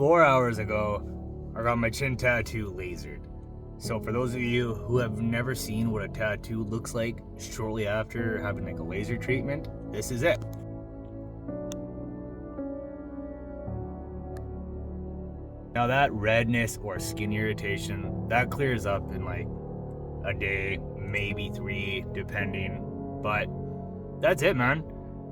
4 hours ago, I got my chin tattoo lasered. So for those of you who have never seen what a tattoo looks like shortly after having like a laser treatment, this is it. Now that redness or skin irritation, that clears up in like a day, maybe 3, depending. But that's it, man.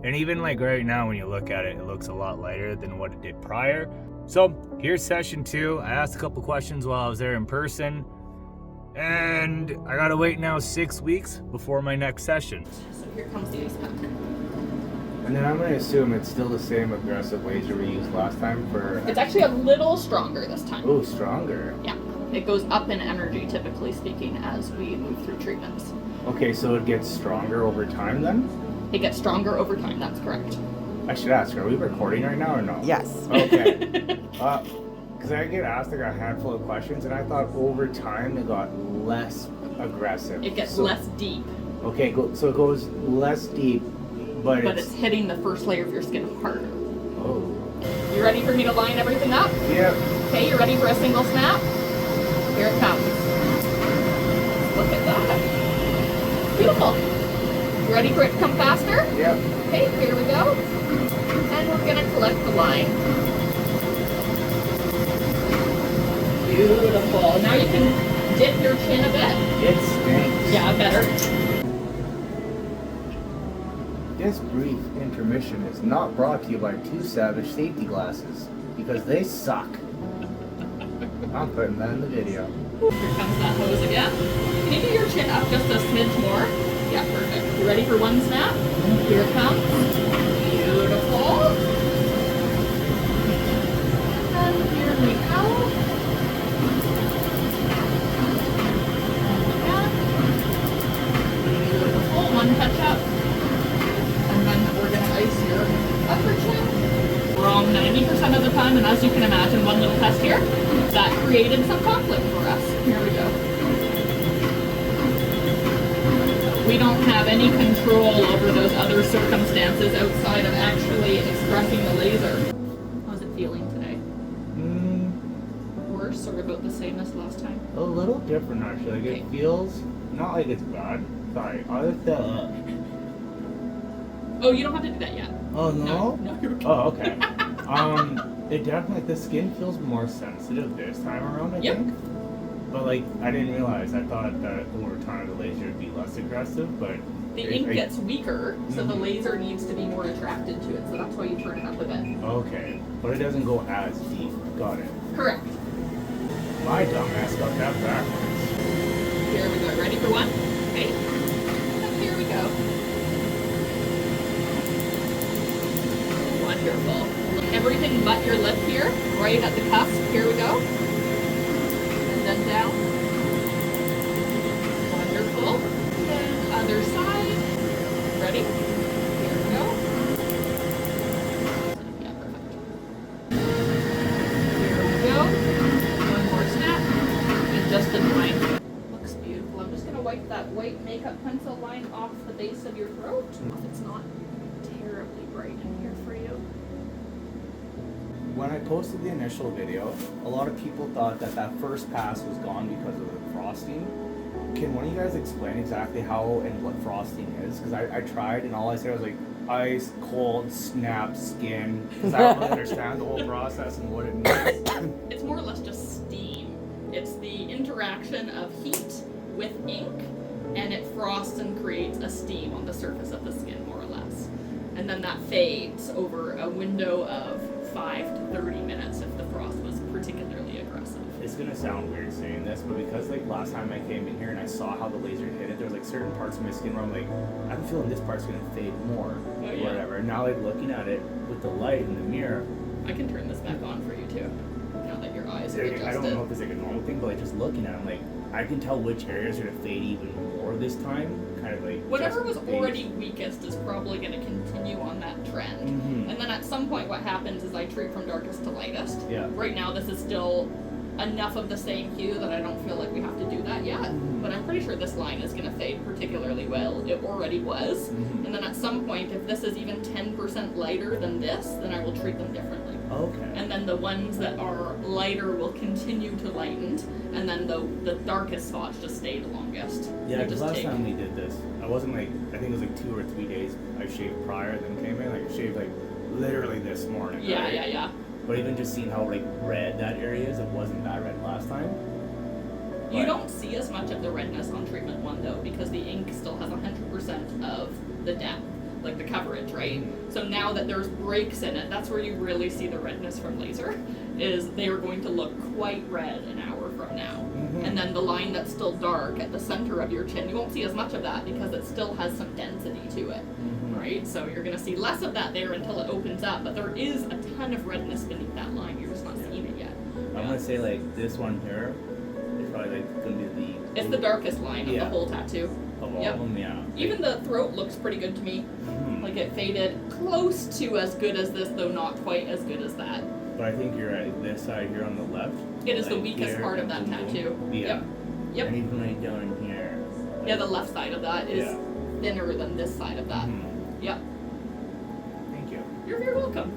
And even like right now when you look at it, it looks a lot lighter than what it did prior. So here's session 2. I asked a couple questions while I was there in person. And I gotta wait now 6 weeks before my next session. So here comes the ice pack. And then I'm gonna assume it's still the same aggressive laser we used last time for... It's actually a little stronger this time. Oh, stronger. Yeah. It goes up in energy, typically speaking, as we move through treatments. Okay, so it gets stronger over time then? It gets stronger over time, that's correct. I should ask, are we recording right now or no? Yes. Okay. Because I get asked like a handful of questions, and I thought over time it got less aggressive. It gets less deep. Okay, so it goes less deep, but it's hitting the first layer of your skin harder. Oh. You ready for me to line everything up? Yep. Okay, you ready for a single snap? Here it comes. Look at that. Beautiful. You ready for it to come faster? Yep. Okay, here we go. And we're gonna collect the line. Beautiful. Now you can dip your chin a bit. It stinks. Yeah, better. This brief intermission is not brought to you by Two Savage safety glasses, because they suck. I'm putting that in the video. Here comes that hose again. Can you get your chin up just a smidge more? Yeah, perfect. You ready for one snap? Here it comes. Beautiful. And here we go. Again. Beautiful. One touch up. And then we're going to ice your upper chin. Wrong 90% of the time, and as you can imagine, one little test here, that created some conflict for us. Here we go. We don't have any control over those other circumstances outside of actually expressing the laser. How's it feeling today? Worse or about the same as last time? A little different actually. Like Okay. it feels not like it's bad. Sorry, I looked that up. Oh, you don't have to do that yet. Oh no? No, you're okay. Oh, okay. It definitely, the skin feels more sensitive this time around, I Yep. think. But like, I didn't realize. I thought that over time the laser would be less aggressive, but The ink gets weaker, so the laser needs to be more attracted to it, so that's why you turn it up a bit. Okay, but it doesn't go as deep. Got it. Correct. My dumbass got that backwards. Here we go. Ready for one? Okay. And here we go. Wonderful. Everything but your lip here, right at the cusp. Here we go. And then down. Wonderful. And other side. Ready? Here we go. Yeah, perfect. Here we go. One more snap. And just in line. Looks beautiful. I'm just going to wipe that white makeup pencil line off the base of your throat. It's not terribly bright in here for you. When I posted the initial video, a lot of people thought that that first pass was gone because of the frosting. Can one of you guys explain exactly how and what frosting is? Because I tried and all I said was like ice, cold, snap, skin. Because I don't really understand the whole process and what it means. It's more or less just steam. It's the interaction of heat with ink, and it frosts and creates a steam on the surface of the skin, more or less. And then that fades over a window of 5 to 30 minutes if the frost was particularly aggressive. It's gonna sound weird saying this, but because like last time I came in here and I saw how the laser hit it, there's like certain parts of my skin where I'm like, I'm feeling this part's gonna fade more, Oh, or yeah. whatever. Now like looking at it with the light in the mirror, I can turn this back on for you too, now that your eyes are I don't adjusted. know if it's like a normal thing, but like just looking at it, I'm like, I can tell which areas are gonna fade even more this time. Kind of like Whatever was just based- already weakest is probably going to continue on that trend. Mhm. And then at some point what happens is I treat from darkest to lightest. Yeah. Right now this is still enough of the same hue that I don't feel like we have to do that yet. But I'm pretty sure this line is going to fade particularly well. It already was. And then at some point, if this is even 10% lighter than this, then I will treat them differently. Okay. And then the ones that are lighter will continue to lighten, and then the darkest spots just stay the longest. Yeah, They because just last take- time we did this, I wasn't like, I think it was like 2 or 3 days I shaved prior, then came in, like I shaved like literally this morning. Yeah, right? yeah. But even just seeing how like red that area is, it wasn't that red last time. You But- don't see as much of the redness on treatment 1 though, because the ink still has 100% of the depth, like the coverage, right? So now that there's breaks in it, that's where you really see the redness from laser, is they are going to look quite red an hour from now. And then the line that's still dark at the center of your chin, you won't see as much of that because it still has some density to it, right? So you're gonna see less of that there until it opens up, but there is a ton of redness beneath that line, you're just not seeing it yet. I'm gonna say like this one here is probably like gonna be the. It's the darkest line of the Yeah. whole tattoo. Of all Yep. of them, yeah. Even the throat looks pretty good to me. Mhm. Like it faded close to as good as this, though not quite as good as that. But I think you're right. This side here on the left. It is the like weakest here, part of that boom, boom. tattoo. Yeah. Yep. Yep. And even right down here. Yeah, the left side of that is Yeah. thinner than this side of that. Mhm. Yep. Thank you. You're very welcome.